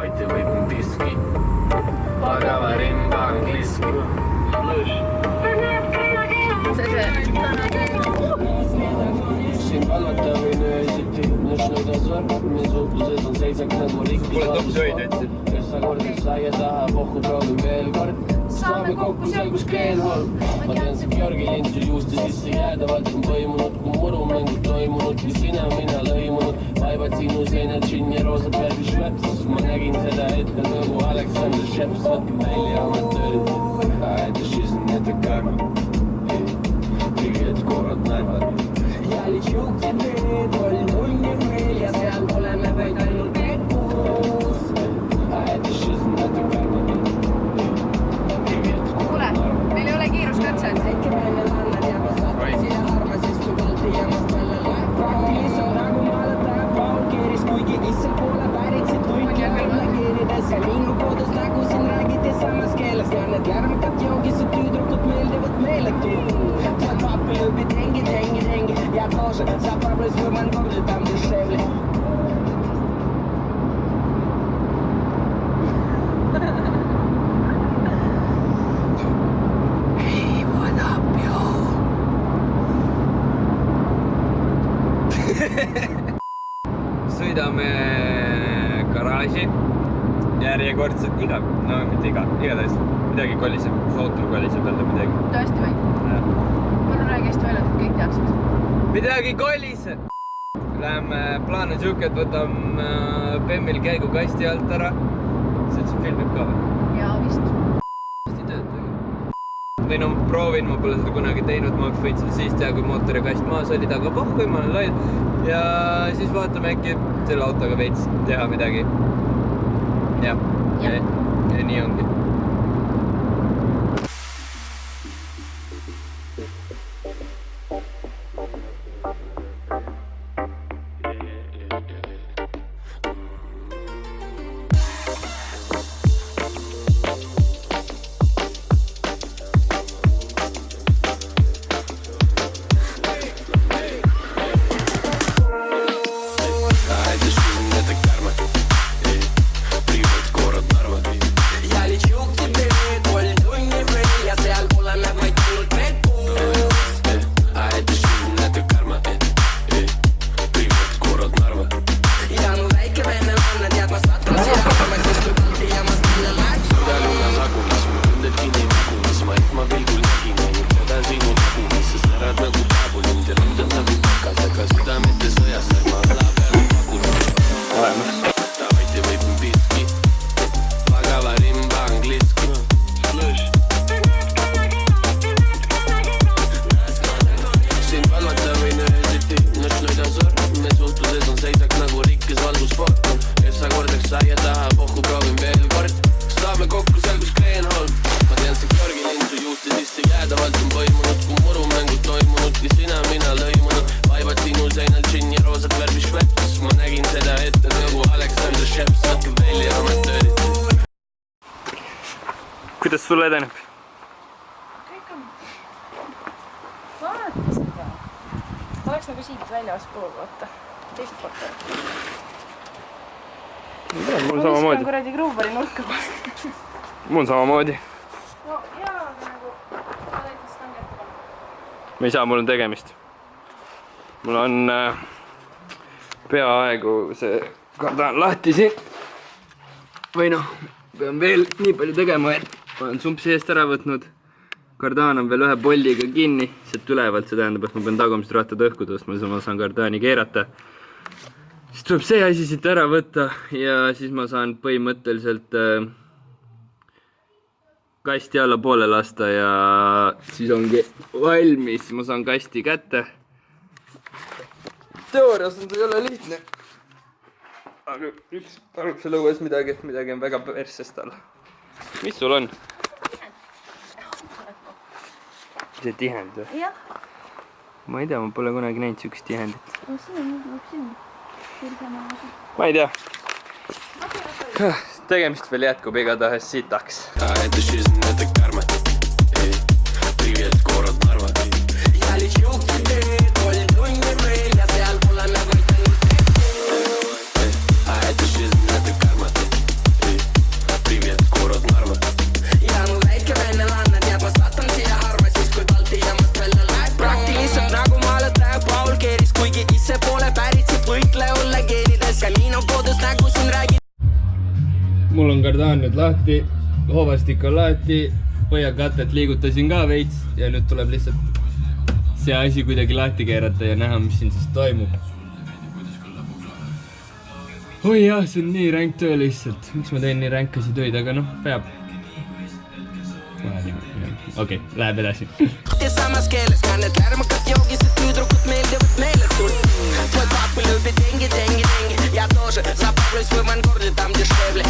Давайте выпьем виски. Поговорим по-английски. Siin valvatamine esiti Nöösnöö dozor Meie suhtluses on seisak nagu rikki Ühsa kordades saia taha Pohku proovin veel kord Saame kokku seal kus kreen halb Ma tean see Björgi lind sul juuste sisse jäädavalt on põimunud Kui murumängud toimunud Kui sina mina lõimunud Vaibad sinu seinad džinn ja roosad värvi šveps Ma nägin seda ette nagu Alexander Sheps Võtke välja oma tööd Это жизнь, это карма Привет, город Нарва Ja leču k тебе, tol tunni veel ja seal oleme vaid ainult need kuus. Kuule, meil ei ole kiiruskatsed. Äkki meile lannad ja ma sattusin ja armasis kui kalti ja ma spallele. Praktilis on nagu maalataja paukeeris, kuigi issel poole päritsid võikja reageerides. Ja minu kodus nagu siin räägiti samas keeles. Ja need lärmikad joogised tüüdrukud meeldivad meeletu. Твой папа любит деньги, деньги, деньги. Я тоже заправлюсь в авангарде, там дешевле. Hey, what up, yo? Sõidame garaaži järjekordselt igatahes midagi koliseb, sootul koliseb jälle midagi. Tõesti või? Palun räägi hästi välja, et kõik teaksid. Midagi koliseb! Läheme, plaan on siuke, et võtame Bemmil käigu kasti alt ära. See filmib ka või? Jaa, vist. Või no proovin, ma pole seda kunagi teinud, ma võin seda siis teha, kui mootor ja kast maas oli, aga pohhui, ma olen loll. Ja siis vaatame äkki selle autoga veits teha midagi. Ja nii ongi. Kuidas sulle edeneb? Kõik on. Vaata seda. Oleks nagu siit väljas pool, vaata. Teist poolt. Mul samamoodi. Ma kuradi Gruubari nurka. Mul samamoodi. No jaa, aga nagu ma täitsa stangerdan. Me ei saa, mul on tegemist. Mul on peaaegu see kardaan lahti siin. Või noh, pean veel nii palju tegema, et olen sumpsi eest ära võtnud. Kardaan on veel ühe polliga kinni, sealt ülevalt, see tähendab, et ma pean tagumist rattad õhku tõstma, siis ma saan kardaani keerata. Siis tuleb see asi siit ära võtta ja siis ma saan põhimõtteliselt kasti alla poole lasta ja siis ongi valmis, ma saan kasti kätte. Teoorias on see ei ole lihtne. Aga üks arvab seal õues midagi on väga persest all. Mis sul on? See tihend või? Jah. Ma ei tea, ma pole kunagi näinud siukest tihendit. Siin. Ma ei tea. Tegemist veel jätkub igatahes sitaks. Это жизнь, это карма. Привет, город Нарва. Я лечу к тебе, твой tunni veel ja seal pole me võitnud. Это жизнь, это карма. mul on kardaan nüüd lahti, hoovastik on lahti, põhjakatet liigutasin ka veits ja nüüd tuleb lihtsalt see asi kuidagi lahti keerata ja näha, mis siin siis toimub. Oi jah, see on nii ränk töö lihtsalt. Miks ma teen nii ränkasi tööid, aga noh, peab. Okei, läheb edasi. Samas keeles ka need lärmakad joogised tüdrukud meeldivad meeletult. Твой папа любит деньги, деньги, деньги. Я тоже заправлюсь в авангарде там дешевле.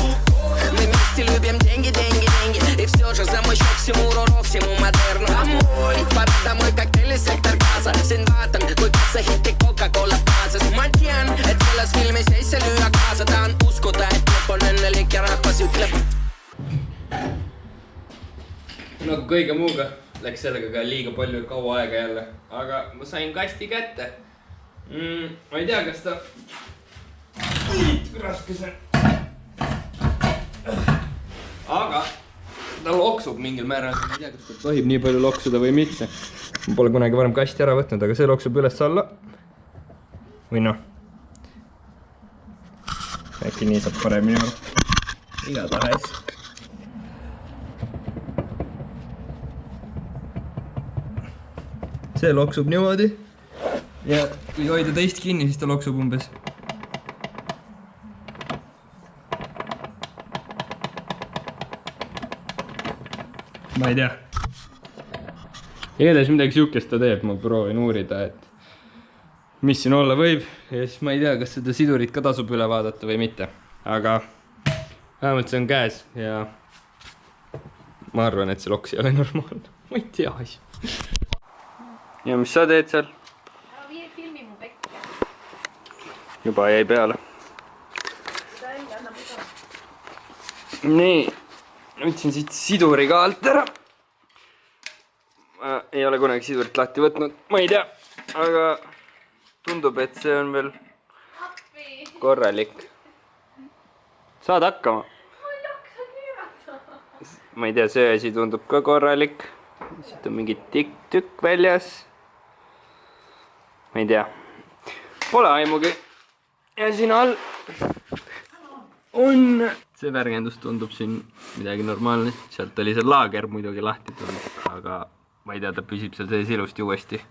Мы вместе любим деньги, деньги, деньги. И все же за мой счет всему РОРО, всему модерну. Домой, пора домой, коктейли, сектор газа. Siin vaatan, kui kassa hitti Coca-Cola kaasas. Ma tean, et selles filmis ei saa lüüa kaasa. Tahan uskuda, et lõpp on õnnelik ja rahvas ütleb. Nagu kõige muuga läks sellega ka liiga palju kaua aega jälle, aga ma sain kasti kätte. Ma ei tea, kas ta... raske see. Aga ta loksub mingil määral, ma ei tea, kas ta tohib nii palju loksuda või mitte. Ma pole kunagi varem kasti ära võtnud, aga see loksub üles alla. Või noh. Äkki nii saab paremini aru. Igatahes. See loksub niimoodi ja kui hoida teist kinni, siis ta loksub umbes. Ma ei tea. Igatahes midagi siukest ta teeb, ma proovin uurida, et mis siin olla võib ja siis ma ei tea, kas seda sidurit ka tasub üle vaadata või mitte. Aga vähemalt see on käes ja ma arvan, et see loks ei ole normaalne. Ma ei tea asju. Ja mis sa teed seal? Ära vii filmi mu pekke. Juba jäi peale. Seda ei anna puda. Nii, võtsin siit siduri ka alt ära. Ma ei ole kunagi sidurit lahti võtnud, ma ei tea. Aga tundub, et see on veel korralik. Saad hakkama? Ma ei jaksa keerata. Ma ei tea, see asi tundub ka korralik. Siit on mingi tükk väljas. Ma ei tea. Pole aimugi. Ja siin all on... See värgendus tundub siin midagi normaalne. Sealt oli see laager muidugi lahti tulnud, aga ma ei tea, ta püsib seal sees ilusti uuesti.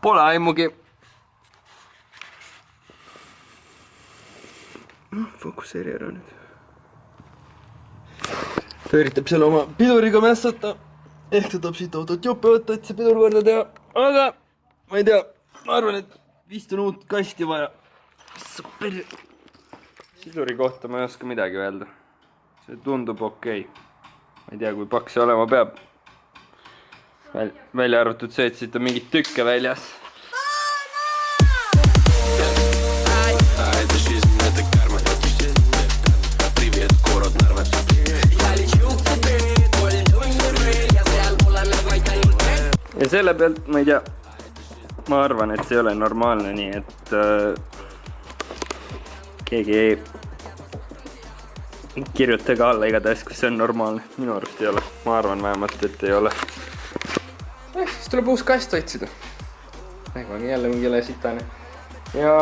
Pole aimugi. Fokusseeri ära nüüd. Ta üritab seal oma piduriga mässata. Ehk ta tahab siit autot jope võtta, et see pidur korda teha. Aga ma ei tea, ma arvan, et vist on uut kasti vaja. Siduri kohta ma ei oska midagi öelda. See tundub okei. Ma ei tea, kui paks see olema peab. Välja arvatud see, et siit on mingid tükke väljas. Ja selle pealt, ma ei tea, ma arvan, et see ei ole normaalne, nii et keegi ei kirjuta ka alla igatahes, kus see on normaalne. Minu arust ei ole. Ma arvan vähemalt, et ei ole. Siis tuleb uus kast otsida. Nägu on jälle mingile sitane. Ja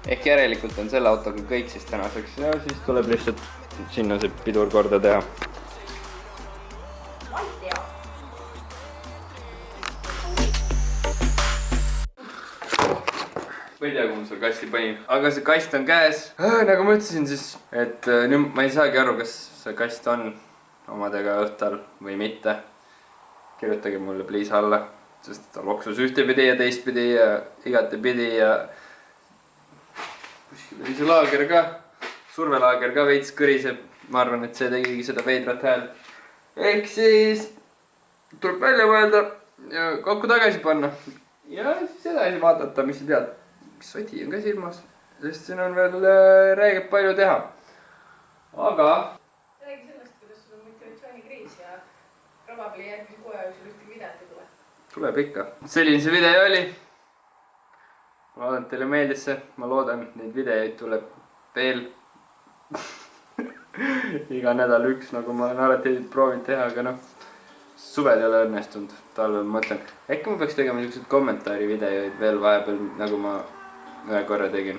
ehk järelikult on selle autoga kõik siis tänaseks. Ja siis tuleb lihtsalt sinna see pidur korda teha. Ma ei tea, kuhu selle kasti panin. Aga see kast on käes. Nagu ma ütlesin siis, et nüüd ma ei saagi aru, kas see kast on omadega õhtal või mitte. Kirjutage mulle please alla, sest ta loksus ühtepidi ja teistpidi ja igatepidi ja kuskil oli see laager ka, survelaager ka veits kõriseb. Ma arvan, et see tegigi seda veidrat häält. Ehk siis tuleb välja mõelda ja kokku tagasi panna. Ja siis edasi vaadata, mis sa tead. Soti on ka silmas, sest siin on veel räägib palju teha. Aga... Räägi sellest, kuidas sul on motivatsioonikriis ja probably järgmise kuu jooksul ühtegi videot ei tule. Tuleb ikka. Selline see video oli. Ma loodan, et teile meeldis see. Ma loodan, et neid videoid tuleb veel iga nädal üks, nagu ma olen alati proovinud teha, aga noh, suved ei ole õnnestunud. Talvel ma mõtlen, äkki ma peaks tegema niisugused kommentaari videoid veel vahepeal, nagu ma ühe korra tegin.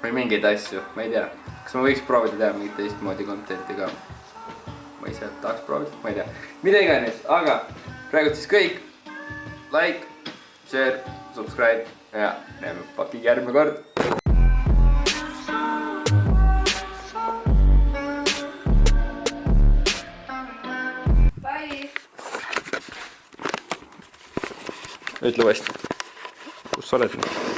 või mingeid asju, ma ei tea. Kas ma võiks proovida teha mingit teistmoodi content'i ka? Ma ise tahaks proovida, ma ei tea. Mida iganes, aga praegu siis kõik. Like, share, subscribe ja näeme fucking järgmine kord. Bye! Ütle vast, kus sa oled nüüd?